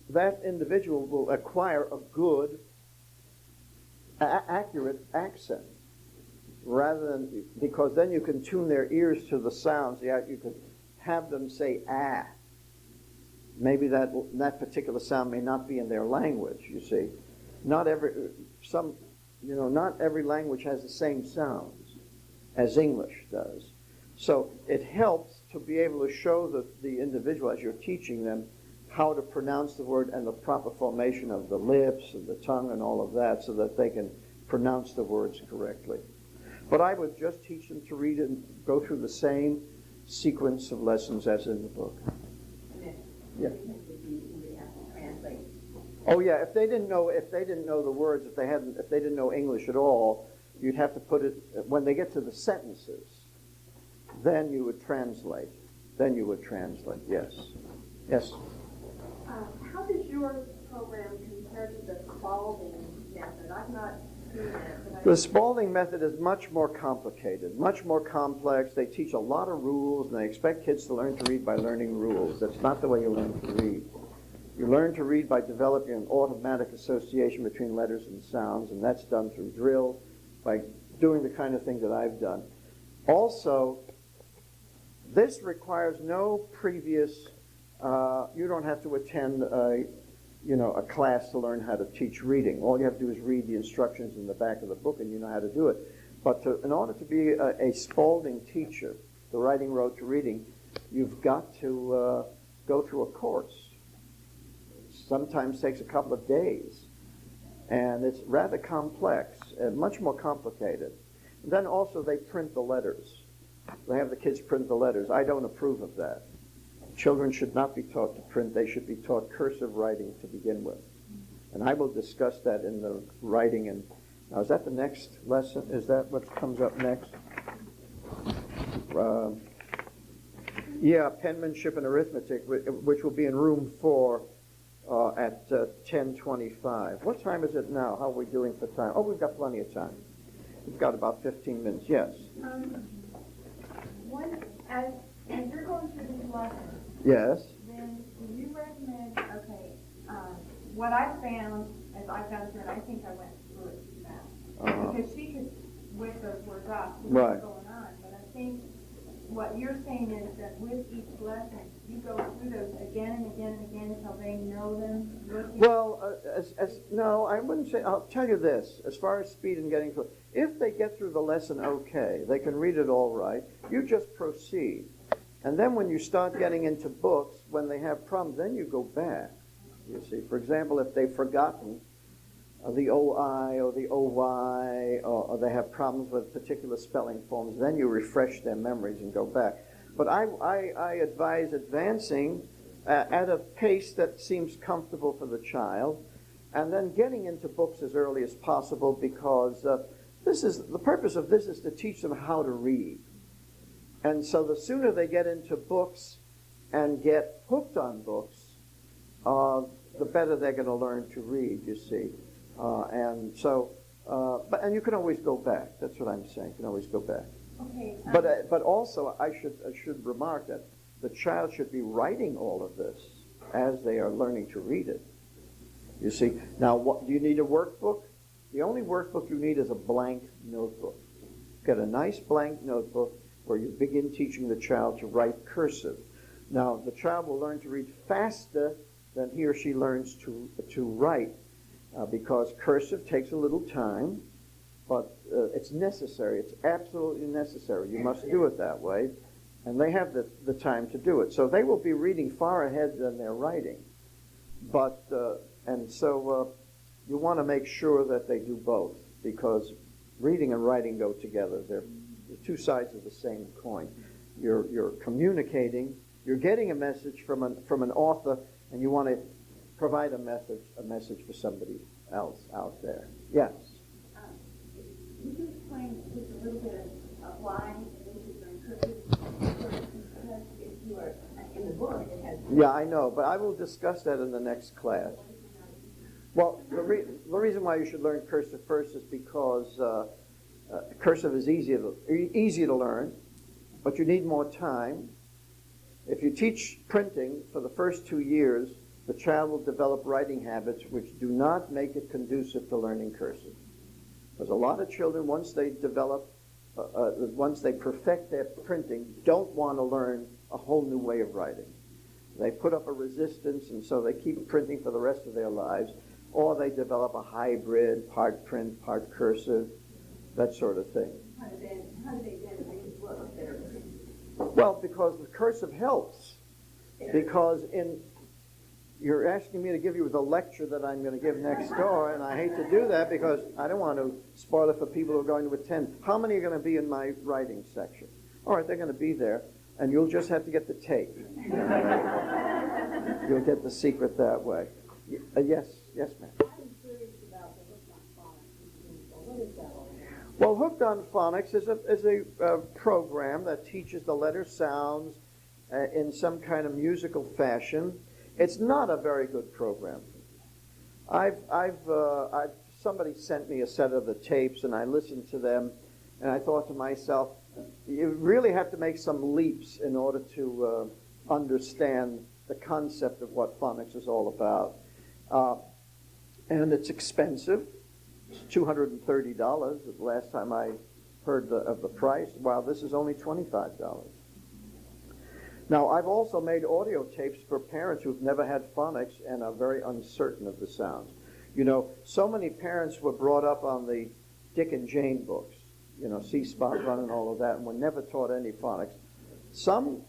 That individual will acquire a good, accurate accent, rather than, because then you can tune their ears to the sounds. You can have them say ah. Maybe that particular sound may not be in their language. You see, not every language has the same sounds as English does. So it helps to be able to show the individual, as you're teaching them, how to pronounce the word and the proper formation of the lips and the tongue and all of that, so that they can pronounce the words correctly. But I would just teach them to read and go through the same sequence of lessons as in the book. Yeah. Oh yeah, if they didn't know the words, if they didn't know English at all, you'd have to put it, when they get to the sentences, then you would translate. Yes. Yes. How does your program compare to the Spalding method? I've not seen that. The Spalding method is much more complicated, much more complex. They teach a lot of rules, and they expect kids to learn to read by learning rules. That's not the way you learn to read. You learn to read by developing an automatic association between letters and sounds, and that's done through drill, by doing the kind of thing that I've done. Also, this requires no previous, you don't have to attend a class to learn how to teach reading. All you have to do is read the instructions in the back of the book and you know how to do it. But in order to be a Spalding teacher, the Writing Road to Reading, you've got to go through a course. Sometimes takes a couple of days. And it's rather complex, much more complicated. And then also they print the letters. They have the kids print the letters. I don't approve of that. Children should not be taught to print. They should be taught cursive writing to begin with. And I will discuss that in the writing. And now, is that the next lesson? Is that what comes up next? Penmanship and arithmetic, which will be in room 4 at 10:25. What time is it now? How are we doing for time? Oh, we've got plenty of time. We've got about 15 minutes. Yes. As you're going through these lessons, yes, then do you recommend, what I found as I've gone through it, I think I went through it too fast. Because she could whip those words off, what's going on. But I think what you're saying is that with each lesson, you go through those again and again and again until they know them. Well, no, I wouldn't say. I'll tell you this: as far as speed and getting through, if they get through the lesson okay, they can read it all right. You just proceed, and then when you start getting into books, when they have problems, then you go back. You see, for example, if they've forgotten the OI or the OY, or they have problems with particular spelling forms, then you refresh their memories and go back. But I advise advancing at a pace that seems comfortable for the child, and then getting into books as early as possible, because the purpose of this is to teach them how to read. And so the sooner they get into books and get hooked on books, the better they're going to learn to read, you see. And so, and you can always go back. That's what I'm saying. You can always go back. Okay. But also, I should remark that the child should be writing all of this as they are learning to read it. You see. Now, do you need a workbook? The only workbook you need is a blank notebook. Get a nice blank notebook where you begin teaching the child to write cursive. Now, the child will learn to read faster than he or she learns to write because cursive takes a little time, but it's necessary. It's absolutely necessary. You must do it that way, and they have the time to do it. So they will be reading far ahead than they're writing. But and so you want to make sure that they do both, because reading and writing go together. They're two sides of the same coin. You're communicating. You're getting a message from an author, and you want to provide a message for somebody else out there. Yes. Would you explain just a little bit of why this is very cursive? Because if you are in the book, it has. Yeah, I know, but I will discuss that in the next class. Well, the reason why you should learn cursive first is because cursive is easy to learn, but you need more time. If you teach printing for the first 2 years, the child will develop writing habits which do not make it conducive to learning cursive. Because a lot of children, once they perfect their printing, don't want to learn a whole new way of writing. They put up a resistance, and so they keep printing for the rest of their lives, or they develop a hybrid, part print, part cursive, that sort of thing. How do they then read books that are printed? Well, because the cursive helps. Because you're asking me to give you the lecture that I'm going to give next door, and I hate to do that because I don't want to spoil it for people who are going to attend. How many are going to be in my writing section? All right, they're going to be there, and you'll just have to get the tape. You'll get the secret that way. Yes, ma'am. I'm curious about the Hooked on Phonics. What is that all about? Well, Hooked on Phonics is a program that teaches the letter sounds in some kind of musical fashion. It's not a very good program. Somebody sent me a set of the tapes, and I listened to them, and I thought to myself, you really have to make some leaps in order to understand the concept of what phonics is all about. And it's expensive. It's $230 the last time I heard of the price. Wow, this is only $25. Now, I've also made audio tapes for parents who've never had phonics and are very uncertain of the sounds. You know, so many parents were brought up on the Dick and Jane books, you know, See Spot Run and all of that, and were never taught any phonics. Some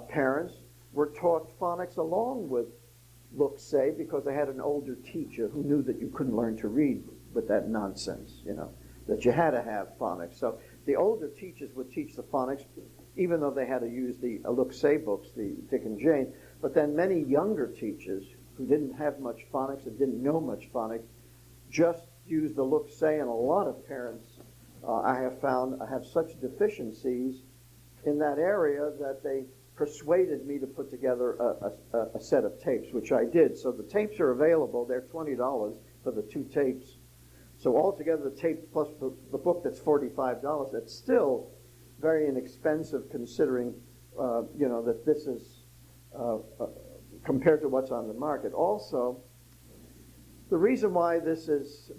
parents were taught phonics along with Look Say because they had an older teacher who knew that you couldn't learn to read with that nonsense, you know, that you had to have phonics. So the older teachers would teach the phonics, even though they had to use the Look Say books, the Dick and Jane. But then many younger teachers who didn't have much phonics and didn't know much phonics just used the Look Say, and a lot of parents I have found have such deficiencies in that area that they persuaded me to put together a set of tapes, which I did. So the tapes are available. They're $20 for the 2 tapes. So altogether, the tape plus the book, that's $45. That's still very inexpensive considering, that this is compared to what's on the market. Also, the reason why this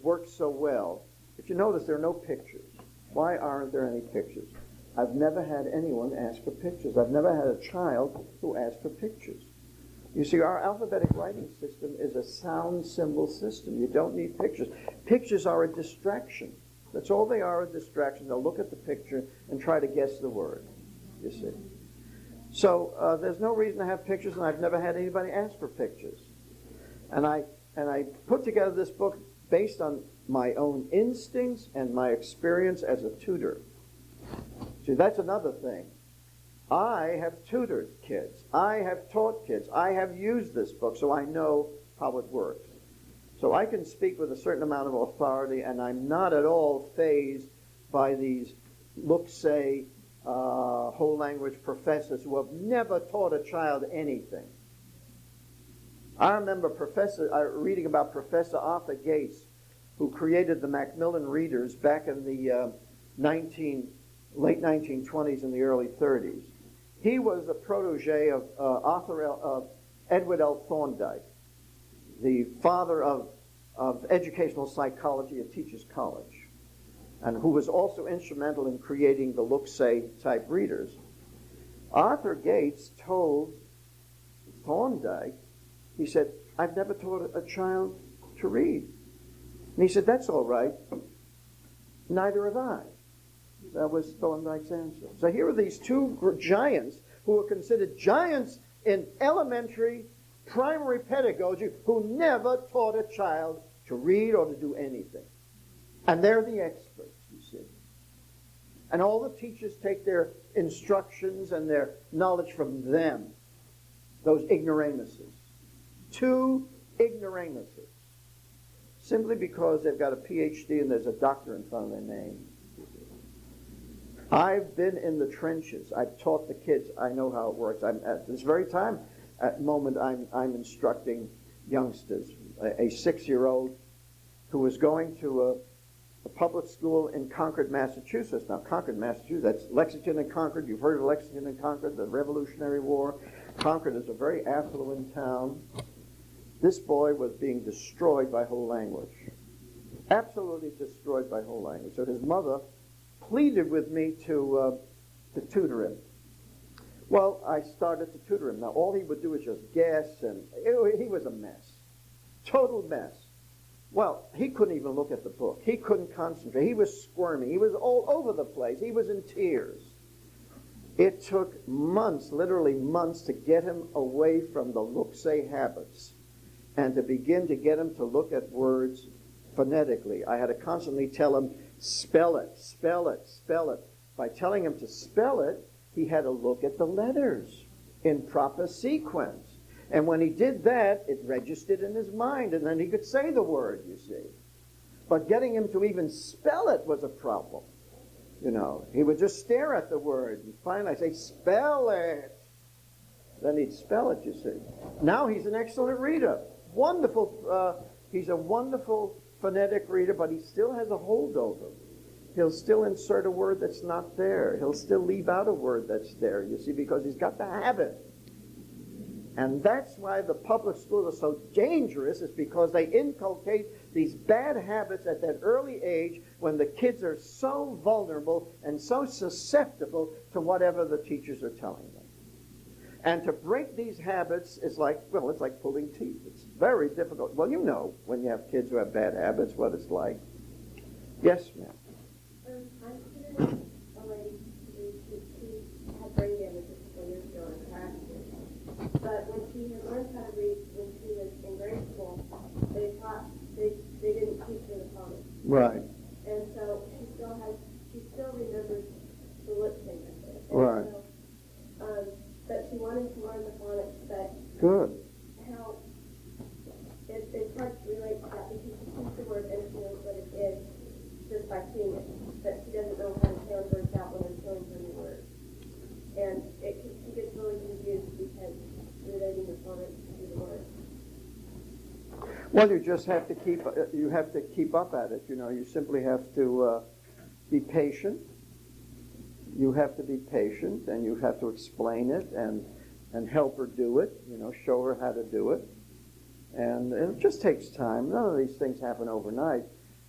works so well, if you notice, there are no pictures. Why aren't there any pictures? I've never had anyone ask for pictures. I've never had a child who asked for pictures. You see, our alphabetic writing system is a sound symbol system. You don't need pictures. Pictures are a distraction. That's all they are, a distraction. They'll look at the picture and try to guess the word, you see. So there's no reason to have pictures, and I've never had anybody ask for pictures. And I put together this book based on my own instincts and my experience as a tutor. See, that's another thing. I have tutored kids. I have taught kids. I have used this book, so I know how it works. So I can speak with a certain amount of authority, and I'm not at all fazed by these look-say whole language professors who have never taught a child anything. I remember reading about Professor Arthur Gates, who created the Macmillan Readers back in the late 1920s and the early 30s. He was a protege of Edward L. Thorndike, the father of educational psychology at Teachers College, and who was also instrumental in creating the look-say type readers. Arthur Gates told Thorndike, he said, "I've never taught a child to read." And he said, "That's all right. Neither have I." That was Thorndike's answer. So here are these two giants who were considered giants in elementary, primary pedagogy who never taught a child to read or to do anything. And they're the experts, you see. And all the teachers take their instructions and their knowledge from them, those ignoramuses. Two ignoramuses. Simply because they've got a PhD and there's a doctor in front of their name. I've been in the trenches. I've taught the kids. I know how it works. I'm at this very moment, I'm instructing youngsters. A 6-year-old who was going to a public school in Concord, Massachusetts. Now, Concord, Massachusetts, that's Lexington and Concord. You've heard of Lexington and Concord, the Revolutionary War. Concord is a very affluent town. This boy was being destroyed by whole language. Absolutely destroyed by whole language. So his mother pleaded with me to tutor him. Well, I started to tutor him. Now, all he would do is just guess, and he was a mess. Total mess. Well, he couldn't even look at the book. He couldn't concentrate. He was squirming. He was all over the place. He was in tears. It took months, literally months, to get him away from the look-say habits and to begin to get him to look at words phonetically. I had to constantly tell him, spell it, spell it, spell it. By telling him to spell it, he had to look at the letters in proper sequence. And when he did that, it registered in his mind, and then he could say the word, you see. But getting him to even spell it was a problem. You know, he would just stare at the word, and finally I'd say, spell it. Then he'd spell it, you see. Now he's an excellent reader. Wonderful, he's a wonderful phonetic reader, but he still has a holdover. He'll still insert a word that's not there. He'll still leave out a word that's there, you see, because he's got the habit. And that's why the public schools are so dangerous, is because they inculcate these bad habits at that early age when the kids are so vulnerable and so susceptible to whatever the teachers are telling them. And to break these habits is like, well, it's like pulling teeth. It's very difficult. Well, you know when you have kids who have bad habits what it's like. Yes, ma'am. I considered a lady who had brain damage a couple years ago in a car accident. But when she had learned how to read when she was in grade school, they didn't teach her the phonics. Right. And so she still remembers the lip finger. Right. So, but she wanted to learn the phonics, but Good. how it's hard to relate to that because she sees the word and she knows what it is just by seeing it, but she doesn't know how to sound words out when I'm showing her the word. And she gets really confused because relating the phonics to the word. Well, you just have to keep up at it. You know, you simply have to be patient. You have to be patient, and you have to explain it and help her do it. You know, show her how to do it. And it just takes time. None of these things happen overnight.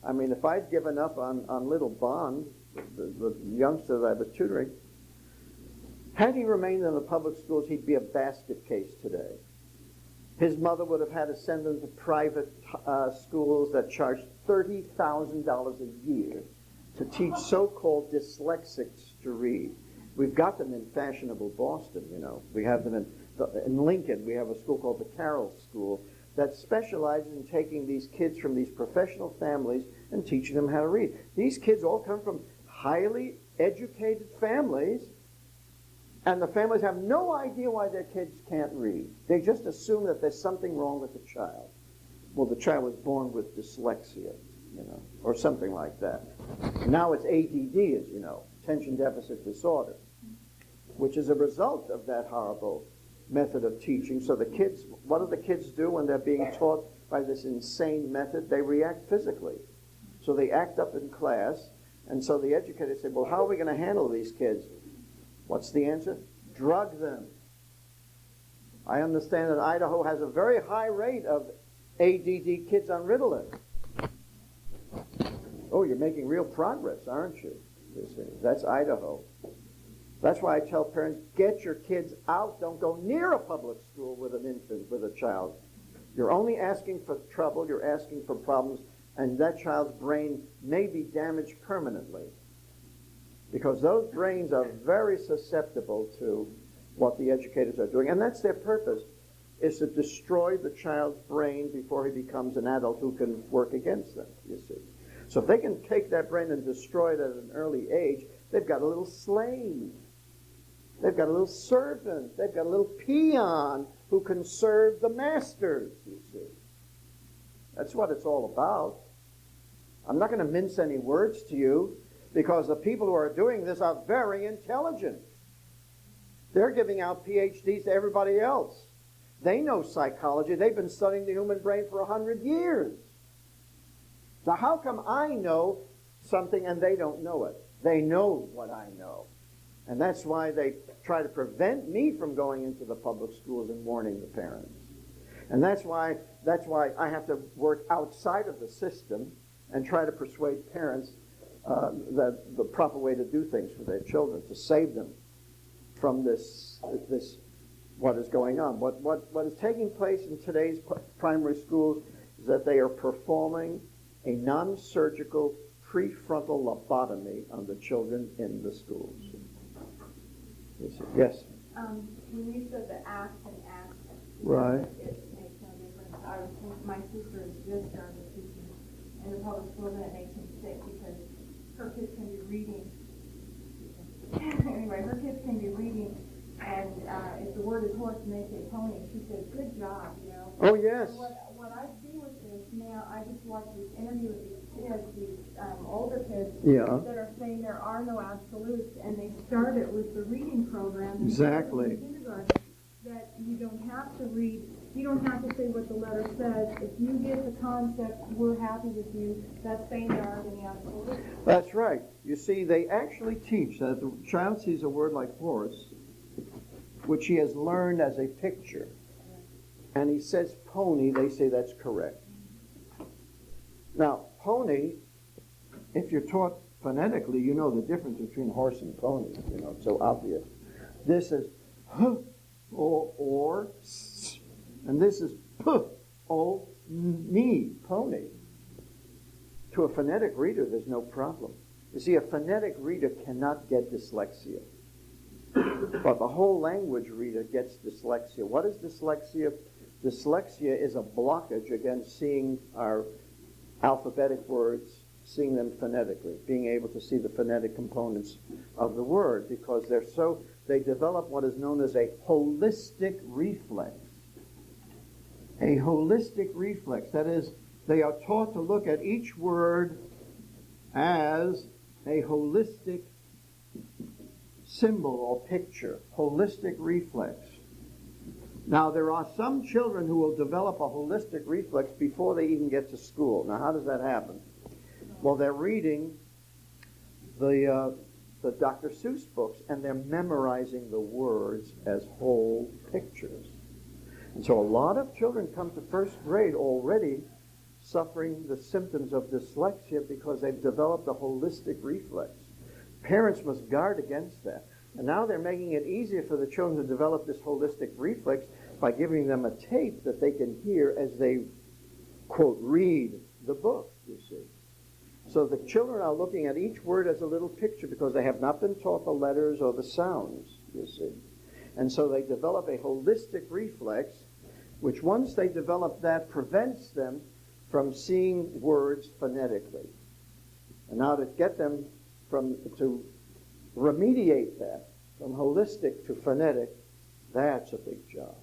I mean, if I'd given up on little Bond, the youngster that I was tutoring, had he remained in the public schools, he'd be a basket case today. His mother would have had to send him to private schools that charged $30,000 a year to teach so-called dyslexics to read. We've got them in fashionable Boston, you know. We have them in Lincoln. We have a school called the Carroll School that specializes in taking these kids from these professional families and teaching them how to read. These kids all come from highly educated families, and the families have no idea why their kids can't read. They just assume that there's something wrong with the child. Well, the child was born with dyslexia, you know, or something like that. Now it's ADD, as you know, attention deficit disorder, which is a result of that horrible method of teaching. So the kids, what do the kids do when they're being taught by this insane method? They react physically. So they act up in class, and so the educators say, well, how are we going to handle these kids? What's the answer? Drug them. I understand that Idaho has a very high rate of ADD kids on Ritalin. Oh, you're making real progress, aren't you? That's Idaho. That's why I tell parents, get your kids out. Don't go near a public school with an infant, with a child. You're only asking for trouble. You're asking for problems. And that child's brain may be damaged permanently. Because those brains are very susceptible to what the educators are doing. And that's their purpose, is to destroy the child's brain before he becomes an adult who can work against them, you see. So if they can take that brain and destroy it at an early age, they've got a little slave. They've got a little servant. They've got a little peon who can serve the masters, you see. That's what it's all about. I'm not going to mince any words to you, because the people who are doing this are very intelligent. They're giving out PhDs to everybody else. They know psychology. They've been studying the human brain for 100 years. So how come I know something and they don't know it? They know what I know. And that's why they try to prevent me from going into the public schools and warning the parents. And that's why I have to work outside of the system and try to persuade parents that the proper way to do things for their children, to save them from this what is going on. What is taking place in today's primary schools is that they are performing a non-surgical prefrontal lobotomy on the children in the schools. Yes? When you said the act and act, right, it makes no difference. My sister has just started teaching in the public schools, and it makes me sick because her kids can be reading. Anyway, her kids can be reading, and if the word is horse and they say pony, she says, good job, you know. Oh, yes. So what I see with this now, I just watched this interview with these kids, these older kids, that are saying there are no absolutes, and they started with the reading program. Exactly. In kindergarten, that you don't have to read, you don't have to say what the letter says. If you get the concept, we're happy with you. That's saying there aren't any absolutes. That's right. You see, they actually teach that if the child sees a word like horse, which he has learned as a picture, and he says pony, they say that's correct. Now, pony, if you're taught phonetically, you know the difference between horse and pony. You know, it's so obvious. This is huh, or s, and this is p, o, ni, pony. To a phonetic reader, there's no problem. You see, a phonetic reader cannot get dyslexia. But the whole language reader gets dyslexia. What is dyslexia? Dyslexia is a blockage against seeing our alphabetic words, seeing them phonetically, being able to see the phonetic components of the word, because they develop what is known as a holistic reflex. A holistic reflex, that is, they are taught to look at each word as a holistic symbol or picture, holistic reflex. Now, there are some children who will develop a holistic reflex before they even get to school. Now, how does that happen? Well, they're reading the Dr. Seuss books, and they're memorizing the words as whole pictures. And so a lot of children come to first grade already suffering the symptoms of dyslexia because they've developed a holistic reflex. Parents must guard against that. And now they're making it easier for the children to develop this holistic reflex by giving them a tape that they can hear as they, quote, read the book, you see. So the children are looking at each word as a little picture because they have not been taught the letters or the sounds, you see. And so they develop a holistic reflex, which once they develop that prevents them from seeing words phonetically. And now to get them to remediate that from holistic to phonetic, that's a big job.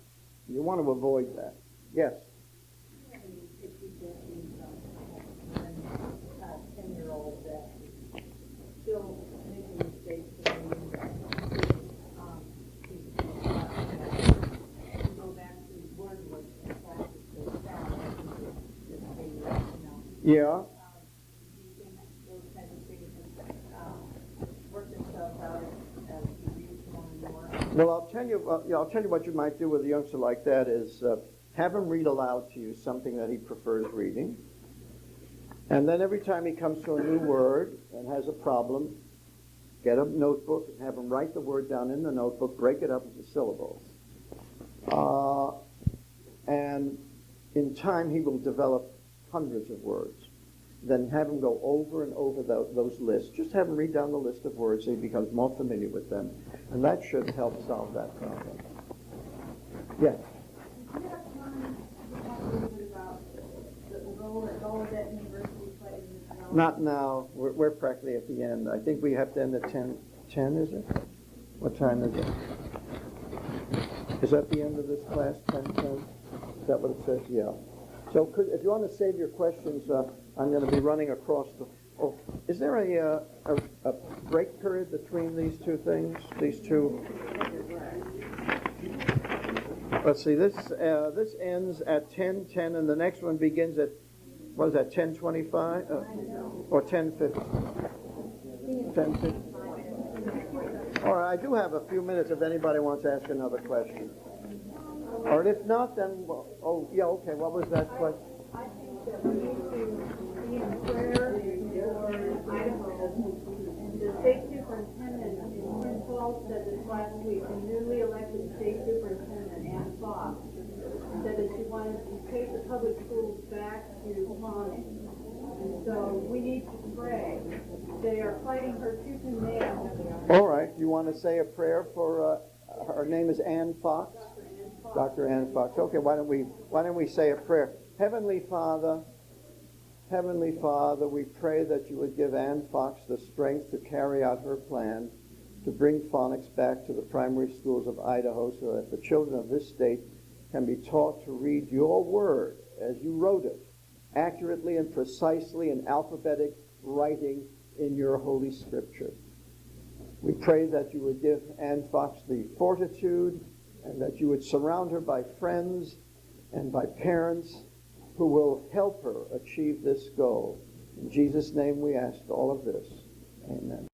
You want to avoid that. Yes? Do you have any suggestions on 10-year-old that still making mistakes Yeah. Do you think those kinds of things work themselves out as you use more and more? Well, I'll tell you what you might do with a youngster like that is have him read aloud to you something that he prefers reading. And then every time he comes to a new word and has a problem, get a notebook and have him write the word down in the notebook, break it up into syllables. And in time he will develop hundreds of words. Then have him go over and over those lists. Just have him read down the list of words so he becomes more familiar with them. And that should help solve that problem. Yes? Do you have time to talk a little bit about the role that Gallaudet University plays in the development? Not now. We're practically at the end. I think we have to end at 10, is it? What time is it? Is that the end of this class, 10:10? Is that what it says? Yeah. So if you want to save your questions, I'm going to be running across the... Oh, is there a break period between these two things? These two... Let's see, this ends at 10:10, and the next one begins at, what is that, 10:25? Or 10:50? 10:50? All right, I do have a few minutes if anybody wants to ask another question. Or if not, then, well, oh, yeah, okay, what was that question? I think that we need to be in prayer for Idaho. And the state superintendent in Twin Falls said this last week, the newly elected state superintendent, Ann Fox, said that she wanted to take the public schools back to phonics. And so we need to pray. They are fighting her tooth and nail. All right, you want to say a prayer for, her name is Ann Fox? Dr. Ann Fox. Okay, why don't we say a prayer? Heavenly Father, we pray that you would give Ann Fox the strength to carry out her plan to bring phonics back to the primary schools of Idaho so that the children of this state can be taught to read your word as you wrote it, accurately and precisely in alphabetic writing in your holy scripture. We pray that you would give Ann Fox the fortitude and that you would surround her by friends and by parents who will help her achieve this goal. In Jesus' name we ask all of this. Amen.